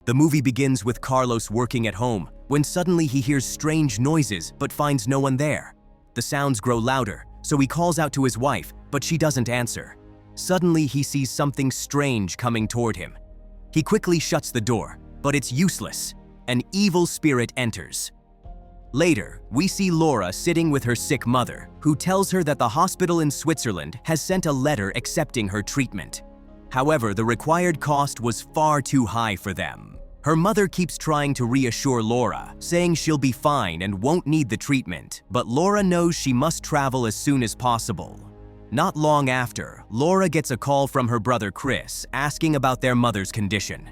The movie begins with Carlos working at home, when suddenly he hears strange noises but finds no one there. The sounds grow louder, so he calls out to his wife, but she doesn't answer. Suddenly he sees something strange coming toward him. He quickly shuts the door, but it's useless. An evil spirit enters. Later, we see Laura sitting with her sick mother, who tells her that the hospital in Switzerland has sent a letter accepting her treatment. However, the required cost was far too high for them. Her mother keeps trying to reassure Laura, saying she'll be fine and won't need the treatment, but Laura knows she must travel as soon as possible. Not long after, Laura gets a call from her brother Chris asking about their mother's condition.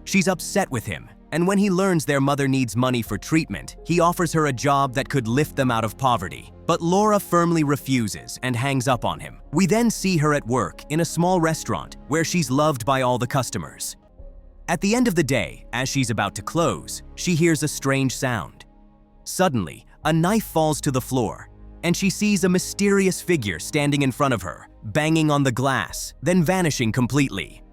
She's upset with him, and when he learns their mother needs money for treatment, he offers her a job that could lift them out of poverty. But Laura firmly refuses and hangs up on him. We then see her at work in a small restaurant where she's loved by all the customers. At the end of the day, as she's about to close, she hears a strange sound. Suddenly, a knife falls to the floor, and she sees a mysterious figure standing in front of her, banging on the glass, then vanishing completely.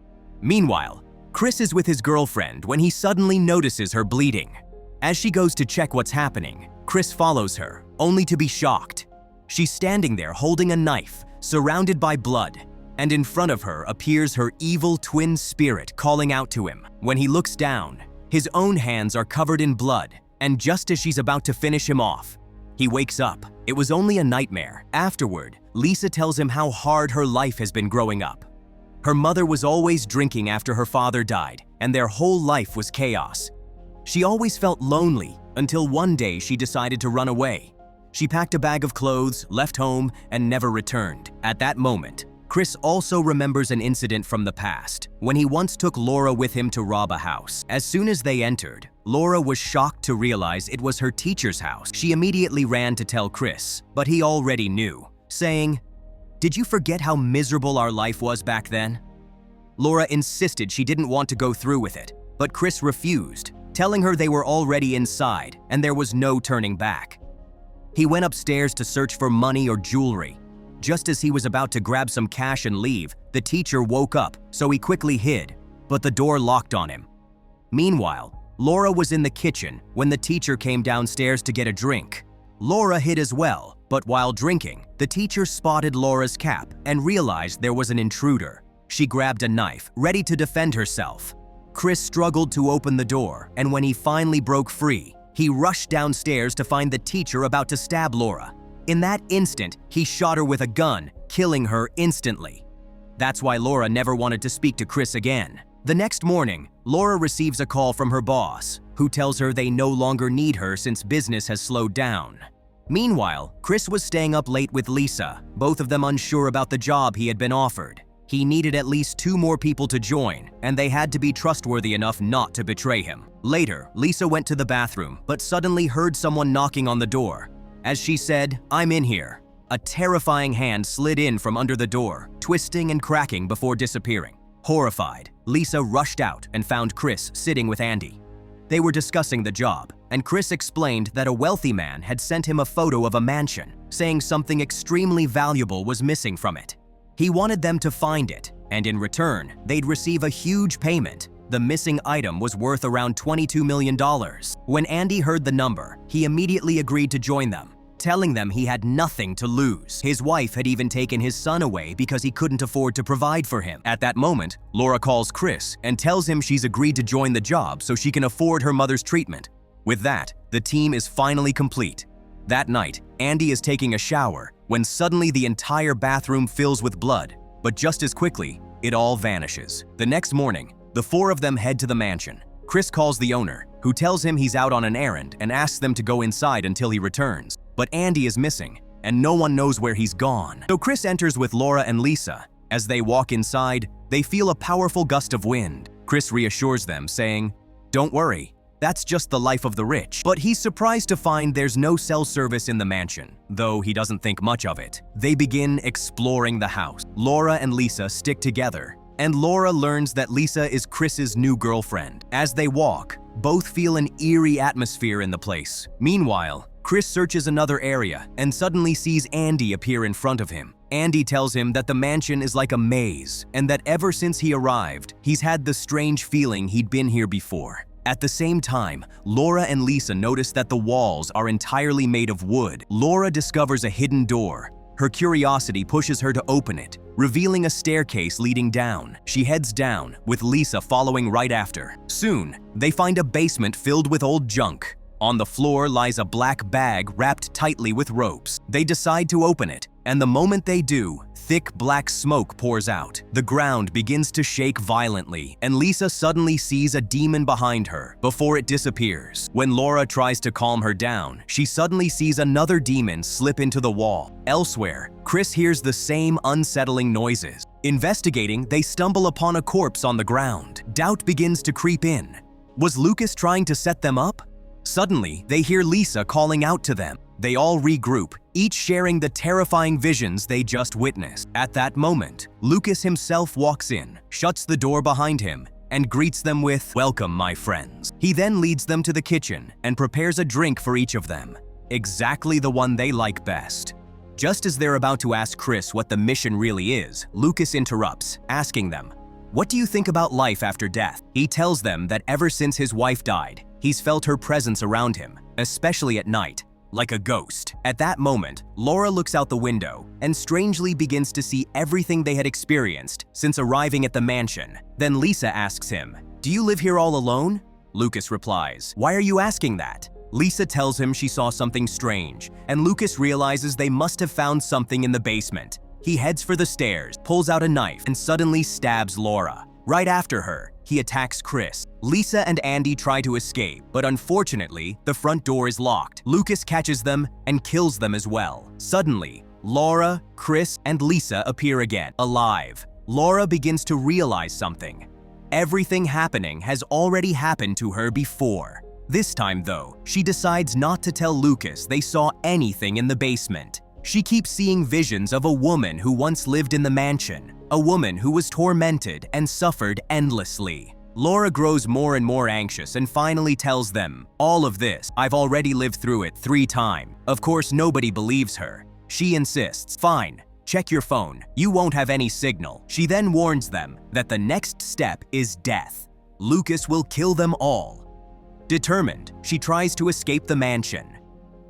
Meanwhile, Chris is with his girlfriend when he suddenly notices her bleeding. As she goes to check what's happening, Chris follows her, only to be shocked. She's standing there holding a knife, surrounded by blood, and in front of her appears her evil twin spirit calling out to him. When he looks down, his own hands are covered in blood, and just as she's about to finish him off, he wakes up. It was only a nightmare. Afterward, Lisa tells him how hard her life has been growing up. Her mother was always drinking after her father died, and their whole life was chaos. She always felt lonely until one day she decided to run away. She packed a bag of clothes, left home, and never returned. At that moment, Chris also remembers an incident from the past, when he once took Laura with him to rob a house. As soon as they entered, Laura was shocked to realize it was her teacher's house. She immediately ran to tell Chris, but he already knew, saying, "Did you forget how miserable our life was back then?" Laura insisted she didn't want to go through with it, but Chris refused, telling her they were already inside and there was no turning back. He went upstairs to search for money or jewelry. Just as he was about to grab some cash and leave, the teacher woke up, so he quickly hid, but the door locked on him. Meanwhile, Laura was in the kitchen when the teacher came downstairs to get a drink. Laura hid as well, but while drinking, the teacher spotted Laura's cap and realized there was an intruder. She grabbed a knife, ready to defend herself. Chris struggled to open the door, and when he finally broke free, he rushed downstairs to find the teacher about to stab Laura. In that instant, he shot her with a gun, killing her instantly. That's why Laura never wanted to speak to Chris again. The next morning, Laura receives a call from her boss, who tells her they no longer need her since business has slowed down. Meanwhile, Chris was staying up late with Lisa, both of them unsure about the job he had been offered. He needed at least 2 more people to join, and they had to be trustworthy enough not to betray him. Later, Lisa went to the bathroom, but suddenly heard someone knocking on the door. As she said, "I'm in here," a terrifying hand slid in from under the door, twisting and cracking before disappearing. Horrified, Lisa rushed out and found Chris sitting with Andy. They were discussing the job, and Chris explained that a wealthy man had sent him a photo of a mansion, saying something extremely valuable was missing from it. He wanted them to find it, and in return, they'd receive a huge payment. The missing item was worth around $22 million. When Andy heard the number, he immediately agreed to join them, telling them he had nothing to lose. His wife had even taken his son away because he couldn't afford to provide for him. At that moment, Laura calls Chris and tells him she's agreed to join the job so she can afford her mother's treatment. With that, the team is finally complete. That night, Andy is taking a shower when suddenly the entire bathroom fills with blood, but just as quickly, it all vanishes. The next morning, the 4 of them head to the mansion. Chris calls the owner, who tells him he's out on an errand and asks them to go inside until he returns. But Andy is missing, and no one knows where he's gone. So Chris enters with Laura and Lisa. As they walk inside, they feel a powerful gust of wind. Chris reassures them, saying, "Don't worry, that's just the life of the rich." But he's surprised to find there's no cell service in the mansion, though he doesn't think much of it. They begin exploring the house. Laura and Lisa stick together, and Laura learns that Lisa is Chris's new girlfriend. As they walk, both feel an eerie atmosphere in the place. Meanwhile, Chris searches another area and suddenly sees Andy appear in front of him. Andy tells him that the mansion is like a maze and that ever since he arrived, he's had the strange feeling he'd been here before. At the same time, Laura and Lisa notice that the walls are entirely made of wood. Laura discovers a hidden door. Her curiosity pushes her to open it, revealing a staircase leading down. She heads down, with Lisa following right after. Soon, they find a basement filled with old junk. On the floor lies a black bag wrapped tightly with ropes. They decide to open it, and the moment they do, thick black smoke pours out. The ground begins to shake violently, and Lisa suddenly sees a demon behind her before it disappears. When Laura tries to calm her down, she suddenly sees another demon slip into the wall. Elsewhere, Chris hears the same unsettling noises. Investigating, they stumble upon a corpse on the ground. Doubt begins to creep in. Was Lucas trying to set them up? Suddenly, they hear Lisa calling out to them. They all regroup, each sharing the terrifying visions they just witnessed. At that moment, Lucas himself walks in, shuts the door behind him, and greets them with, "Welcome, my friends." He then leads them to the kitchen and prepares a drink for each of them, exactly the one they like best. Just as they're about to ask Chris what the mission really is, Lucas interrupts, asking them, "What do you think about life after death?" He tells them that ever since his wife died, he's felt her presence around him, especially at night, like a ghost. At that moment, Laura looks out the window and strangely begins to see everything they had experienced since arriving at the mansion. Then Lisa asks him, "Do you live here all alone?" Lucas replies, "Why are you asking that?" Lisa tells him she saw something strange, and Lucas realizes they must have found something in the basement. He heads for the stairs, pulls out a knife, and suddenly stabs Laura. Right after her, he attacks Chris. Lisa and Andy try to escape, but unfortunately, the front door is locked. Lucas catches them and kills them as well. Suddenly, Laura, Chris, and Lisa appear again, alive. Laura begins to realize something. Everything happening has already happened to her before. This time, though, she decides not to tell Lucas they saw anything in the basement. She keeps seeing visions of a woman who once lived in the mansion, a woman who was tormented and suffered endlessly. Laura grows more and more anxious and finally tells them, "All of this, I've already lived through it 3 times. Of course, nobody believes her. She insists, "Fine, check your phone. You won't have any signal." She then warns them that the next step is death. Lucas will kill them all. Determined, she tries to escape the mansion.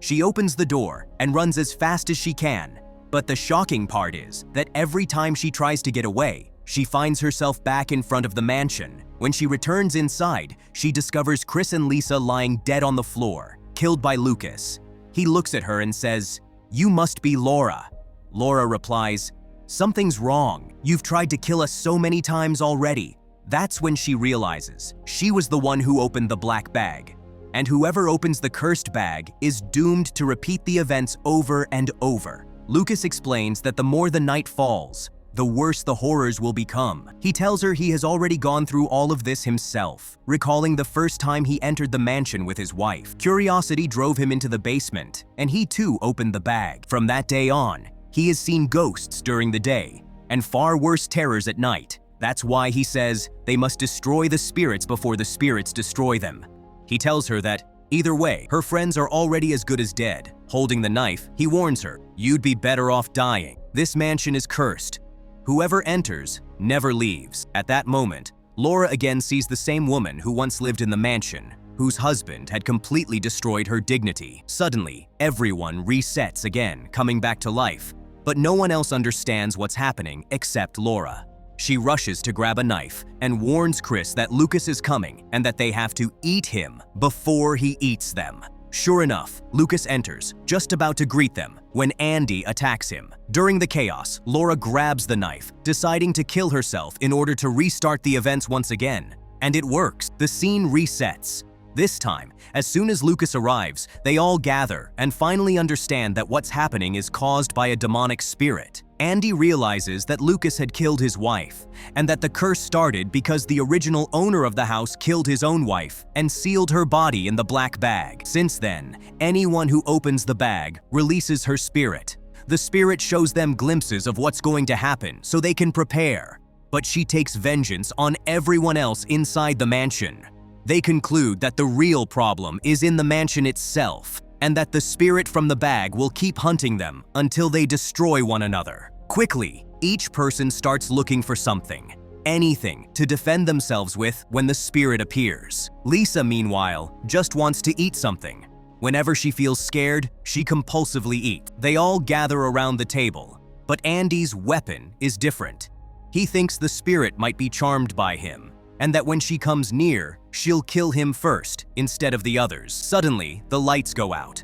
She opens the door and runs as fast as she can. But the shocking part is that every time she tries to get away, she finds herself back in front of the mansion. When she returns inside, she discovers Chris and Lisa lying dead on the floor, killed by Lucas. He looks at her and says, "You must be Laura." Laura replies, "Something's wrong. You've tried to kill us so many times already." That's when she realizes she was the one who opened the black bag. And whoever opens the cursed bag is doomed to repeat the events over and over. Lucas explains that the more the night falls, the worse the horrors will become. He tells her he has already gone through all of this himself, recalling the first time he entered the mansion with his wife. Curiosity drove him into the basement, and he too opened the bag. From that day on, he has seen ghosts during the day, and far worse terrors at night. That's why he says they must destroy the spirits before the spirits destroy them. He tells her that, either way, her friends are already as good as dead. Holding the knife, he warns her, "You'd be better off dying. This mansion is cursed. Whoever enters never leaves." At that moment, Laura again sees the same woman who once lived in the mansion, whose husband had completely destroyed her dignity. Suddenly, everyone resets again, coming back to life. But no one else understands what's happening except Laura. She rushes to grab a knife and warns Chris that Lucas is coming and that they have to eat him before he eats them. Sure enough, Lucas enters, just about to greet them, when Andy attacks him. During the chaos, Laura grabs the knife, deciding to kill herself in order to restart the events once again. And it works. The scene resets. This time, as soon as Lucas arrives, they all gather and finally understand that what's happening is caused by a demonic spirit. Andy realizes that Lucas had killed his wife, and that the curse started because the original owner of the house killed his own wife and sealed her body in the black bag. Since then, anyone who opens the bag releases her spirit. The spirit shows them glimpses of what's going to happen so they can prepare. But she takes vengeance on everyone else inside the mansion. They conclude that the real problem is in the mansion itself, and that the spirit from the bag will keep hunting them until they destroy one another. Quickly, each person starts looking for something, anything, to defend themselves with when the spirit appears. Lisa, meanwhile, just wants to eat something. Whenever she feels scared, she compulsively eats. They all gather around the table, but Andy's weapon is different. He thinks the spirit might be charmed by him, and that when she comes near, she'll kill him first instead of the others. Suddenly, the lights go out.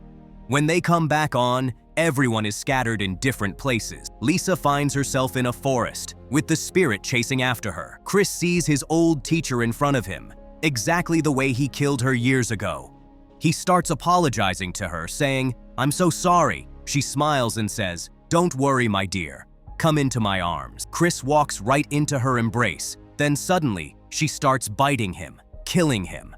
When they come back on, everyone is scattered in different places. Lisa finds herself in a forest, with the spirit chasing after her. Chris sees his old teacher in front of him, exactly the way he killed her years ago. He starts apologizing to her, saying, "I'm so sorry." She smiles and says, "Don't worry, my dear. Come into my arms." Chris walks right into her embrace. Then suddenly, she starts biting him, killing him.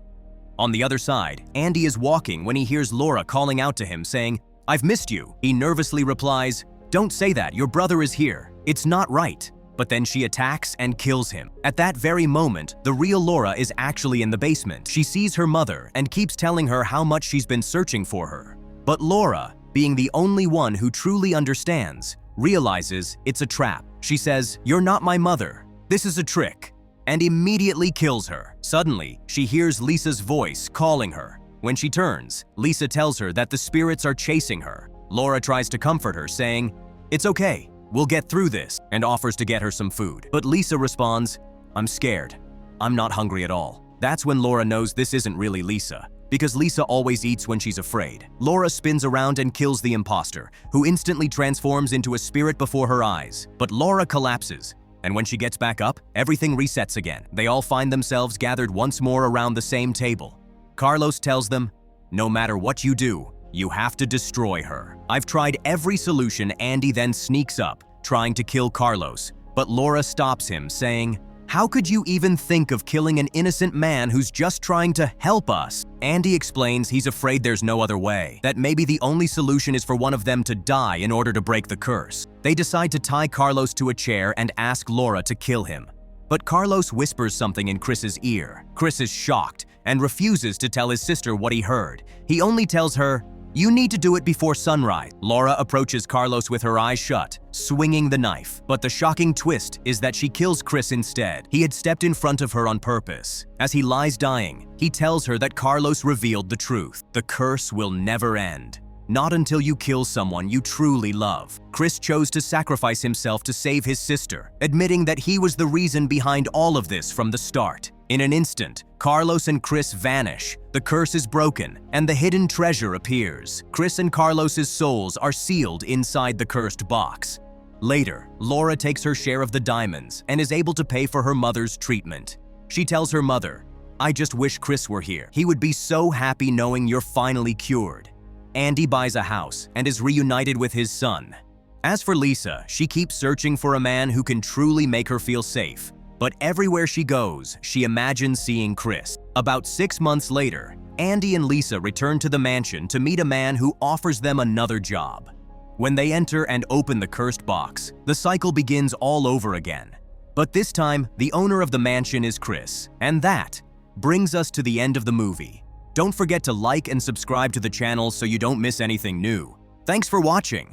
On the other side, Andy is walking when he hears Laura calling out to him, saying, "I've missed you." He nervously replies, "Don't say that, your brother is here. It's not right." But then she attacks and kills him. At that very moment, the real Laura is actually in the basement. She sees her mother and keeps telling her how much she's been searching for her. But Laura, being the only one who truly understands, realizes it's a trap. She says, "You're not my mother. This is a trick," and immediately kills her. Suddenly, she hears Lisa's voice calling her. When she turns, Lisa tells her that the spirits are chasing her. Laura tries to comfort her, saying, "It's okay. We'll get through this," and offers to get her some food. But Lisa responds, "I'm scared. I'm not hungry at all." That's when Laura knows this isn't really Lisa, because Lisa always eats when she's afraid. Laura spins around and kills the imposter, who instantly transforms into a spirit before her eyes. But Laura collapses, and when she gets back up, everything resets again. They all find themselves gathered once more around the same table. Carlos tells them, "No matter what you do, you have to destroy her." "I've tried every solution." Andy then sneaks up, trying to kill Carlos, but Laura stops him, saying, "How could you even think of killing an innocent man who's just trying to help us?" Andy explains he's afraid there's no other way, that maybe the only solution is for one of them to die in order to break the curse. They decide to tie Carlos to a chair and ask Laura to kill him. But Carlos whispers something in Chris's ear. Chris is shocked and refuses to tell his sister what he heard. He only tells her, "You need to do it before sunrise." Laura approaches Carlos with her eyes shut, swinging the knife. But the shocking twist is that she kills Chris instead. He had stepped in front of her on purpose. As he lies dying, he tells her that Carlos revealed the truth. The curse will never end. Not until you kill someone you truly love. Chris chose to sacrifice himself to save his sister, admitting that he was the reason behind all of this from the start. In an instant, Carlos and Chris vanish, the curse is broken, and the hidden treasure appears. Chris and Carlos's souls are sealed inside the cursed box. Later, Laura takes her share of the diamonds and is able to pay for her mother's treatment. She tells her mother, "I just wish Chris were here. He would be so happy knowing you're finally cured." Andy buys a house and is reunited with his son. As for Lisa, she keeps searching for a man who can truly make her feel safe. But everywhere she goes, she imagines seeing Chris. About 6 months later, Andy and Lisa return to the mansion to meet a man who offers them another job. When they enter and open the cursed box, the cycle begins all over again. But this time, the owner of the mansion is Chris. And that brings us to the end of the movie. Don't forget to like and subscribe to the channel so you don't miss anything new. Thanks for watching.